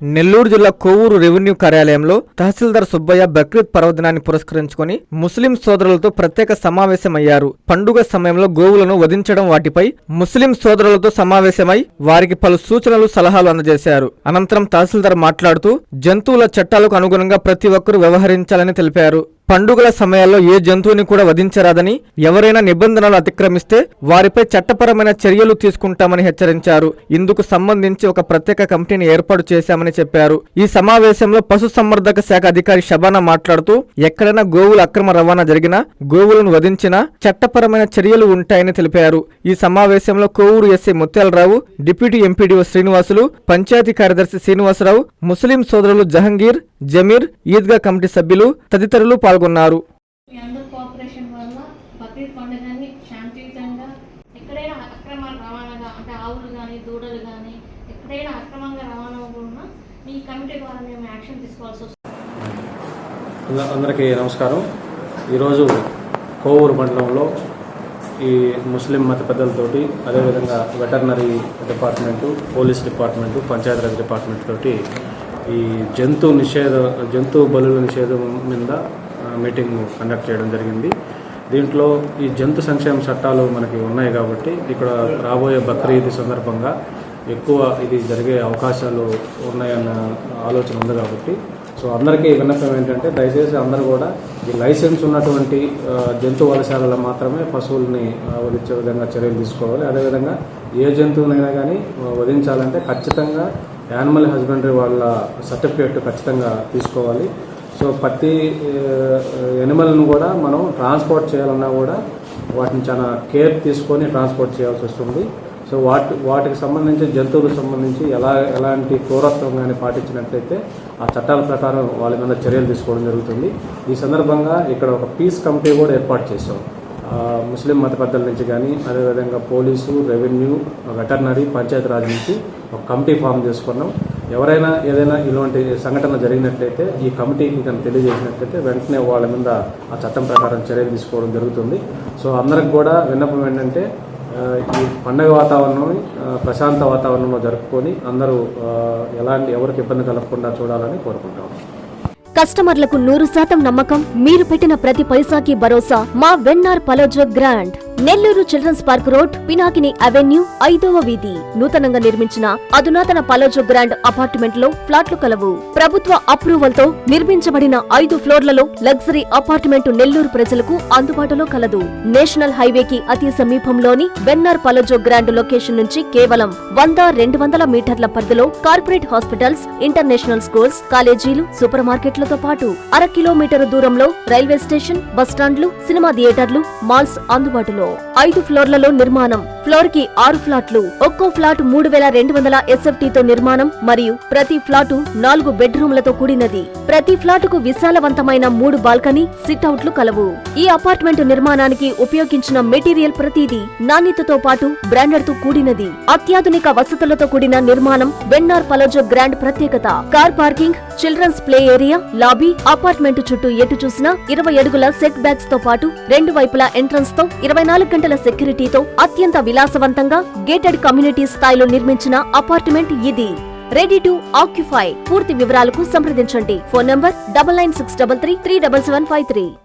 నెల్లూరు జిల్లా కోవూరు రెవెన్యూ కార్యాలయంలో తహసీల్దార్ సుబ్బయ్య బక్రీద్ పర్వదినాన్ని పురస్కరించుకొని ముస్లిం సోదరులతో ప్రత్యేక సమావేశమయ్యారు. పండుగ సమయంలో గోవులను వధించడం వాటిపై ముస్లిం సోదరులతో సమావేశమై వారికి పలు సూచనలు సలహాలు అందజేశారు. అనంతరం తహసీల్దార్ మాట్లాడుతూ జంతువుల చట్టాలకు అనుగుణంగా ప్రతి ఒక్కరూ వ్యవహరించాలని తెలిపారు. పండుగల సమయాల్లో ఏ జంతువుని కూడా వధించరాదని, ఎవరైనా నిబంధనలు అతిక్రమిస్తే వారిపై చట్టపరమైన చర్యలు తీసుకుంటామని హెచ్చరించారు. ఇందుకు సంబంధించి ఒక ప్రత్యేక కమిటీని ఏర్పాటు చేశామని చెప్పారు. ఈ సమావేశంలో పశుసంవర్ధక శాఖ అధికారి షబానా మాట్లాడుతూ ఎక్కడైనా గోవుల అక్రమ రవాణా జరిగినా, గోవులను వధించినా చట్టపరమైన చర్యలు ఉంటాయని తెలిపారు. ఈ సమావేశంలో Kovur SI Muthyalarao, deputy MPDO Srinivasulu, panchayat కార్యదర్శి శ్రీనివాసరావు, ముస్లిం సోదరులు జహంగీర్, జమీర్, ఈద్గా కమిటీ సభ్యులు తదితరులు పాల్గొన్నారు. అందరికీ నమస్కారం. ఈరోజు కోవూరు మండలంలో ఈ ముస్లిం మత పెద్దలతోటి, అదేవిధంగా veterinary department, police department, Panchayati Raj department తోటి ఈ జంతు బలుల నిషేధం మీద మీటింగ్ కండక్ట్ చేయడం జరిగింది. దీంట్లో ఈ జంతు సంక్షేమ చట్టాలు మనకి ఉన్నాయి కాబట్టి ఇక్కడ రాబోయే బక్రీద్ సందర్భంగా ఎక్కువ ఇది జరిగే అవకాశాలు ఉన్నాయన్న ఆలోచన ఉంది కాబట్టి అందరికీ విన్నపం ఏంటంటే దయచేసి అందరూ కూడా ఈ లైసెన్స్ ఉన్నటువంటి జంతు వధశాలలో మాత్రమే పశువుల్ని వధించే విధంగా చర్యలు తీసుకోవాలి. అదేవిధంగా ఏ జంతువునైనా కానీ వధించాలంటే ఖచ్చితంగా యానిమల్ హస్బెండరీ వాళ్ళ సర్టిఫికేట్ ఖచ్చితంగా తీసుకోవాలి. ప్రతి యానిమల్ను కూడా మనం ట్రాన్స్పోర్ట్ చేయాలన్నా కూడా వాటిని చాలా కేర్ తీసుకొని ట్రాన్స్పోర్ట్ చేయాల్సి వస్తుంది. వాటికి సంబంధించి జంతువులకు సంబంధించి ఎలాంటి క్రూరత్వం కానీ పాటించినట్లయితే ఆ చట్టాల ప్రకారం వాళ్ళ మీద చర్యలు తీసుకోవడం జరుగుతుంది. ఈ సందర్భంగా ఇక్కడ ఒక పీస్ కమిటీ కూడా ఏర్పాటు చేశాం. ముస్లిం మత పెద్దల నుంచి కానీ, అదేవిధంగా పోలీసు, రెవెన్యూ, వెటర్నరీ, పంచాయతీరాజ్ నుంచి ఒక కమిటీ ఫామ్ చేసుకున్నాం. ఎవరైనా ఏదైనా ఇలాంటి సంఘటన జరిగినట్లయితే ఈ కమిటీకి కనుక తెలియజేసినట్లయితే వెంటనే వాళ్ళ మీద ఆ చట్టం ప్రకారం చర్యలు తీసుకోవడం జరుగుతుంది. అందరికి కూడా విన్నపం ఏంటంటే ఈ పండగ వాతావరణం ప్రశాంత వాతావరణంలో జరుపుకొని అందరూ ఎవరికి ఇబ్బంది కలగకుండా చూడాలని కోరుకుంటాం. కస్టమర్లకు 100% నమ్మకం, మీరు పెట్టిన ప్రతి పైసాకి భరోసా. మా VNR Palazzo Grand, Nellore children's park road, Pinakini avenue, 5వ వీధి. నూతనంగా నిర్మించిన అధునాతన పలోజో గ్రాండ్ అపార్ట్మెంట్ లో ఫ్లాట్లు కలవు. ప్రభుత్వ అప్రూవల్ తో నిర్మించబడిన 5 ఫ్లోర్లలో లగ్జరీ అపార్ట్మెంట్ నెల్లూరు ప్రజలకు అందుబాటులో కలదు. నేషనల్ హైవేకి అతి సమీపంలోని వెన్నార్ పలోజో గ్రాండ్ లొకేషన్ నుంచి కేవలం 100-200 మీటర్ల పరిధిలో కార్పొరేట్ హాస్పిటల్స్, ఇంటర్నేషనల్ స్కూల్స్, కాలేజీలు, సూపర్ మార్కెట్లతో పాటు 1/2 కిలోమీటర్ దూరంలో రైల్వే స్టేషన్, బస్టాండ్లు, సినిమా థియేటర్లు, మాల్స్ అందుబాటులో. 5 ఫ్లోర్లలో నిర్మాణం. ఫ్లోర్ కి 6 ఫ్లాట్లు. ఒక్కో ఫ్లాట్ 3200 SFT తో నిర్మాణం మరియు ప్రతి ఫ్లాటు 4 బెడ్రూమ్లతో కూడినది. ప్రతి ఫ్లాటుకు విశాలవంతమైన 3 బాల్కనీ, సిట్అవుట్లు కలవు. ఈ అపార్ట్మెంట్ నిర్మాణానికి ఉపయోగించిన మెటీరియల్ ప్రతిదీ నాణ్యతతో పాటు బ్రాండెడ్ తో కూడినది. అత్యాధునిక వసతులతో కూడిన నిర్మాణం వెన్నార్ పలోజో గ్రాండ్ ప్రత్యేకత. Car parking, children's play area, lobby, apartment చుట్టూ ఎటు చూసినా 20 అడుగుల సెట్ బ్యాక్స్ తో పాటు 2 వైపులా ఎంట్రన్స్ తో 24 గంటల సెక్యూరిటీతో అత్యంత విలాసవంతంగా గేటెడ్ కమ్యూనిటీ స్థాయిలో నిర్మించిన అపార్ట్మెంట్ ఇది. Ready to occupy. పూర్తి వివరాలకు సంప్రదించండి. Phone number 9963337753.